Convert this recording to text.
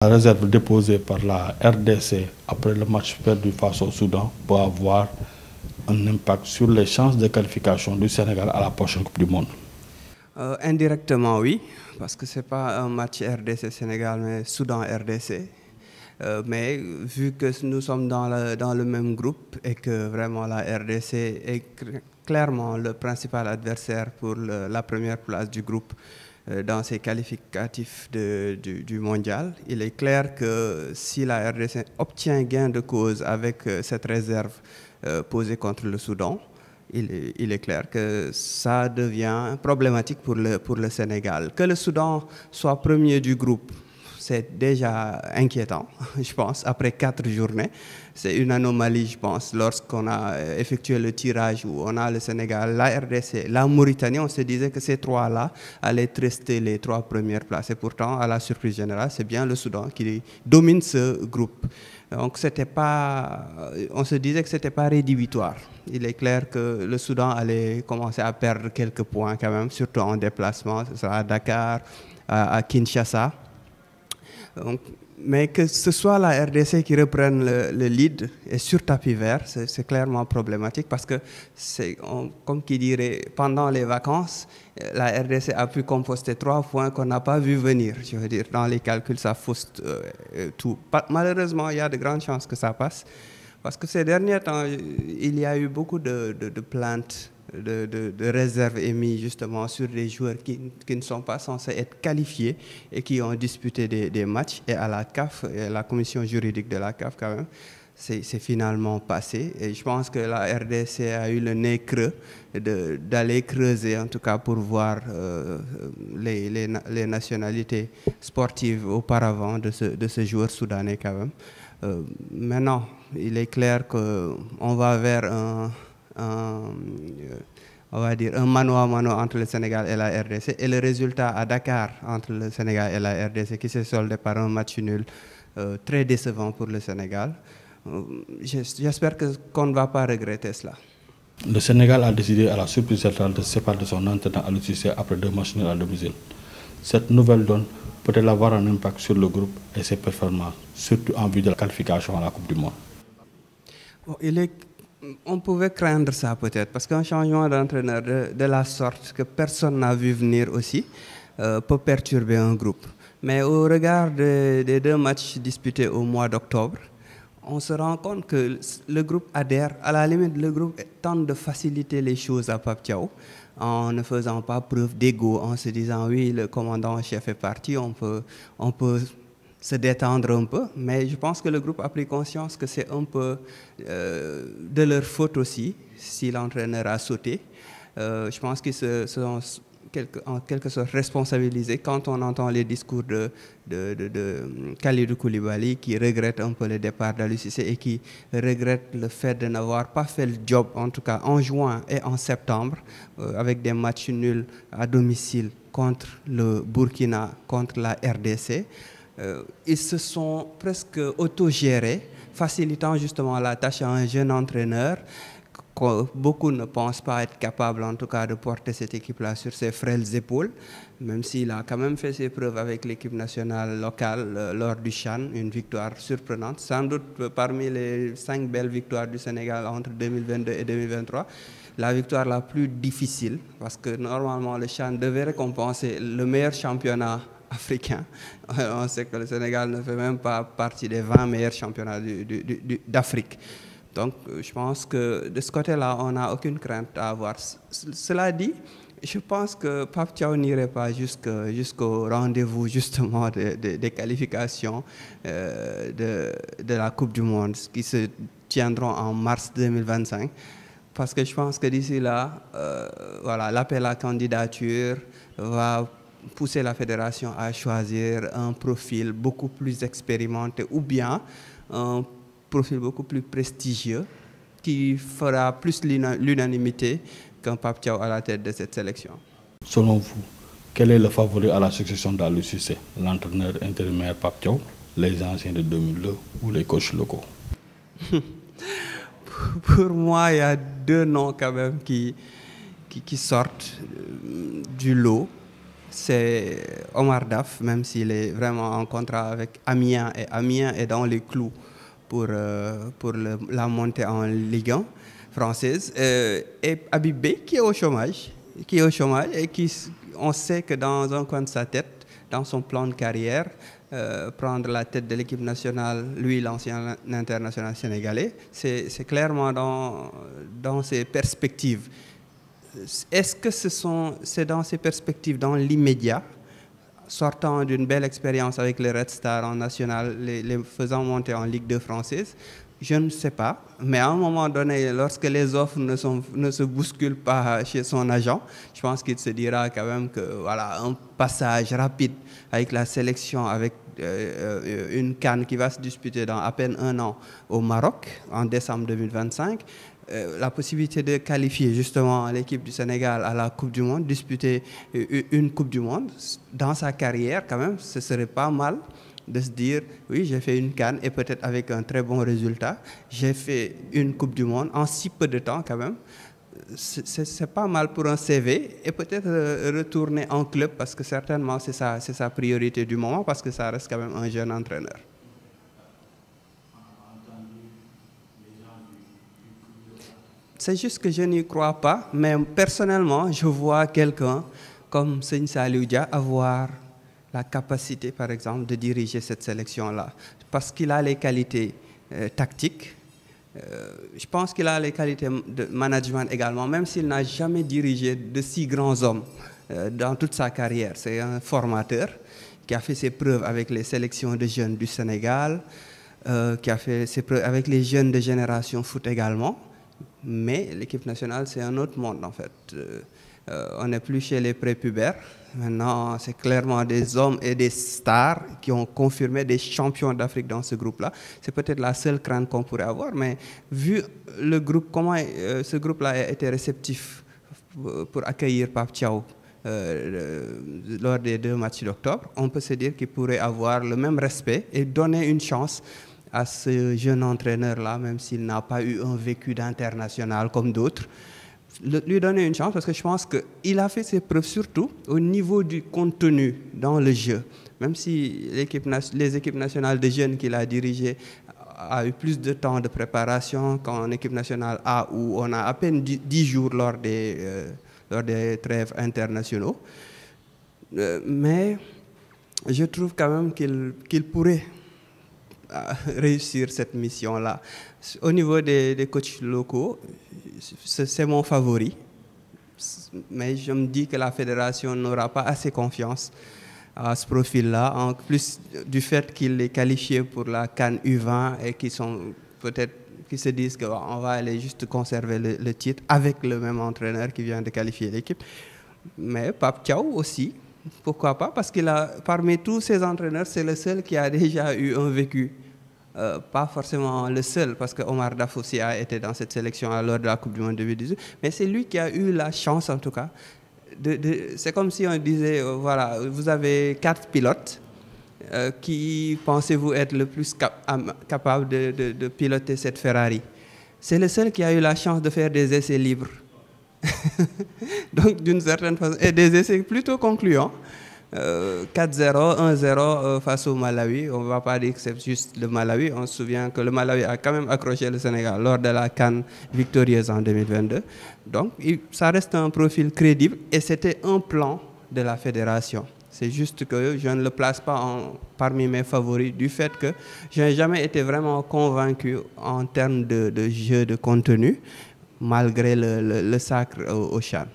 La réserve déposée par la RDC après le match perdu face au Soudan peut avoir un impact sur les chances de qualification du Sénégal à la prochaine Coupe du Monde. Indirectement, oui, parce que ce n'est pas un match RDC-Sénégal, mais Soudan-RDC. Mais vu que nous sommes dans le même groupe et que vraiment la RDC est clairement le principal adversaire pour la première place du groupe dans ces qualificatifs du mondial, il est clair que si la RDC obtient gain de cause avec cette réserve posée contre le Soudan, il est clair que ça devient problématique pour le Sénégal. Que le Soudan soit premier du groupe, c'est déjà inquiétant, je pense, après 4 journées. C'est une anomalie, je pense, lorsqu'on a effectué le tirage où on a le Sénégal, la RDC, la Mauritanie, on se disait que ces trois-là allaient rester les 3 premières places. Et pourtant, à la surprise générale, c'est bien le Soudan qui domine ce groupe. Donc, on se disait que ce n'était pas rédhibitoire. Il est clair que le Soudan allait commencer à perdre quelques points quand même, surtout en déplacement, ce sera à Dakar, à Kinshasa. Donc, mais que ce soit la RDC qui reprenne le lead et sur tapis vert, c'est clairement problématique parce que, comme qui dirait, pendant les vacances, la RDC a pu composter 3 points qu'on n'a pas vu venir. Je veux dire, dans les calculs, ça fausse tout. Malheureusement, il y a de grandes chances que ça passe parce que ces derniers temps, il y a eu beaucoup de plaintes de réserve émises justement sur des joueurs qui ne sont pas censés être qualifiés et qui ont disputé des matchs. Et à la CAF, et la commission juridique de la CAF quand même, c'est finalement passé. Et je pense que la RDC a eu le nez creux d'aller creuser en tout cas pour voir les nationalités sportives auparavant de ce joueur soudanais quand même. Maintenant, il est clair qu'on va vers on va dire un mano à mano entre le Sénégal et la RDC et le résultat à Dakar entre le Sénégal et la RDC qui s'est soldé par un match nul très décevant pour le Sénégal. J'espère qu'on ne va pas regretter cela. Le Sénégal a décidé à la surprise générale de se séparer de son entraîneur Aliou Cissé après 2 matchs nuls à domicile. Cette nouvelle donne peut-elle avoir un impact sur le groupe et ses performances, surtout en vue de la qualification à la Coupe du Monde. Bon, on pouvait craindre ça peut-être, parce qu'un changement d'entraîneur de la sorte que personne n'a vu venir aussi peut perturber un groupe. Mais au regard des 2 matchs disputés au mois d'octobre, on se rend compte que le groupe adhère. À la limite, le groupe tente de faciliter les choses à Pape Thiaw en ne faisant pas preuve d'ego, en se disant oui, le commandant-chef est parti, on peut se détendre un peu, mais je pense que le groupe a pris conscience que c'est un peu de leur faute aussi si l'entraîneur a sauté. Je pense qu'ils se sont en quelque sorte responsabilisés quand on entend les discours de Kalidou Koulibaly qui regrette un peu le départ d'Aliou Cissé et qui regrette le fait de n'avoir pas fait le job, en tout cas en juin et en septembre, avec des matchs nuls à domicile contre le Burkina, contre la RDC. Ils se sont presque autogérés, facilitant justement la tâche à un jeune entraîneur. Beaucoup ne pensent pas être capable, en tout cas, de porter cette équipe-là sur ses frêles épaules, même s'il a quand même fait ses preuves avec l'équipe nationale locale lors du CHAN, une victoire surprenante. Sans doute, parmi les 5 belles victoires du Sénégal entre 2022 et 2023, la victoire la plus difficile, parce que normalement, le CHAN devait récompenser le meilleur championnat africain. On sait que le Sénégal ne fait même pas partie des 20 meilleurs championnats d'Afrique. Donc, je pense que de ce côté-là, on n'a aucune crainte à avoir. Cela dit, je pense que Pape Thiaw n'irait pas jusqu'au rendez-vous justement des qualifications de la Coupe du Monde qui se tiendront en mars 2025. Parce que je pense que d'ici là, voilà, l'appel à candidature va pousser la fédération à choisir un profil beaucoup plus expérimenté ou bien un profil beaucoup plus prestigieux qui fera plus l'unanimité qu'un Pape Thiaw à la tête de cette sélection. Selon vous, quel est le favori à la succession d'Aliou Cissé? L'entraîneur intérimaire Pape Thiaw, les anciens de 2002 ou les coachs locaux? Pour moi, il y a 2 noms quand même qui sortent du lot. c'est Omar Daf, même s'il est vraiment en contrat avec Amiens, et Amiens est dans les clous pour la montée en Ligue 1 française, et Habib Beye qui est au chômage, et qui, on sait que dans un coin de sa tête, dans son plan de carrière, prendre la tête de l'équipe nationale, lui l'ancien international sénégalais, c'est clairement dans ses perspectives. Est-ce que c'est dans ces perspectives, dans l'immédiat, sortant d'une belle expérience avec les Red Stars en national, les faisant monter en Ligue 2 française? Je ne sais pas, mais à un moment donné, lorsque les offres ne se bousculent pas chez son agent, je pense qu'il se dira quand même que voilà, un passage rapide avec la sélection, avec une CAN qui va se disputer dans à peine un an au Maroc, en décembre 2025, la possibilité de qualifier justement l'équipe du Sénégal à la Coupe du Monde, disputer une Coupe du Monde, dans sa carrière quand même, ce serait pas mal de se dire, oui, j'ai fait une CAN et peut-être avec un très bon résultat, j'ai fait une Coupe du Monde en si peu de temps quand même. C'est pas mal pour un CV, et peut-être retourner en club, parce que certainement c'est sa priorité du moment, parce que ça reste quand même un jeune entraîneur. C'est juste que je n'y crois pas, mais personnellement, je vois quelqu'un comme Seigne Saliou Dia avoir la capacité, par exemple, de diriger cette sélection-là, parce qu'il a les qualités tactiques. Je pense qu'il a les qualités de management également, même s'il n'a jamais dirigé de si grands hommes dans toute sa carrière. C'est un formateur qui a fait ses preuves avec les sélections de jeunes du Sénégal, qui a fait ses preuves avec les jeunes de génération foot également. Mais l'équipe nationale, c'est un autre monde en fait. On n'est plus chez les prépubères. Maintenant, c'est clairement des hommes et des stars qui ont confirmé, des champions d'Afrique dans ce groupe-là. C'est peut-être la seule crainte qu'on pourrait avoir, mais vu le groupe, comment ce groupe-là a été réceptif pour accueillir Pape Thiaw lors des 2 matchs d'octobre, on peut se dire qu'il pourrait avoir le même respect et donner une chance à ce jeune entraîneur-là, même s'il n'a pas eu un vécu d'international comme d'autres, lui donner une chance, parce que je pense qu'il a fait ses preuves surtout au niveau du contenu dans le jeu. Même si les équipes nationales de jeunes qu'il a dirigées a eu plus de temps de préparation qu'en équipe nationale A, où on a à peine 10 jours lors des trêves internationaux. Mais je trouve quand même qu'il pourrait réussir cette mission-là. Au niveau des coachs locaux, c'est mon favori. Mais je me dis que la fédération n'aura pas assez confiance à ce profil-là, en plus du fait qu'il est qualifié pour la CAN U20 et qui se disent qu'on va aller juste conserver le titre avec le même entraîneur qui vient de qualifier l'équipe. Mais Pape Thiaw aussi, pourquoi pas, parce qu'il a, parmi tous ces entraîneurs, c'est le seul qui a déjà eu un vécu. Pas forcément le seul, parce que Omar Daf aussi a été dans cette sélection lors de la Coupe du Monde 2018, mais c'est lui qui a eu la chance en tout cas. C'est comme si on disait, voilà, vous avez 4 pilotes, qui pensez-vous être le plus capable de piloter cette Ferrari? C'est le seul qui a eu la chance de faire des essais libres. Donc d'une certaine façon, et des essais plutôt concluants. 4-0, 1-0 face au Malawi. On ne va pas dire que c'est juste le Malawi. On se souvient que le Malawi a quand même accroché le Sénégal lors de la CAN victorieuse en 2022. Donc ça reste un profil crédible et c'était un plan de la fédération. C'est juste que je ne le place pas parmi mes favoris du fait que je n'ai jamais été vraiment convaincu en termes de jeu de contenu, malgré le sacre au CHAN.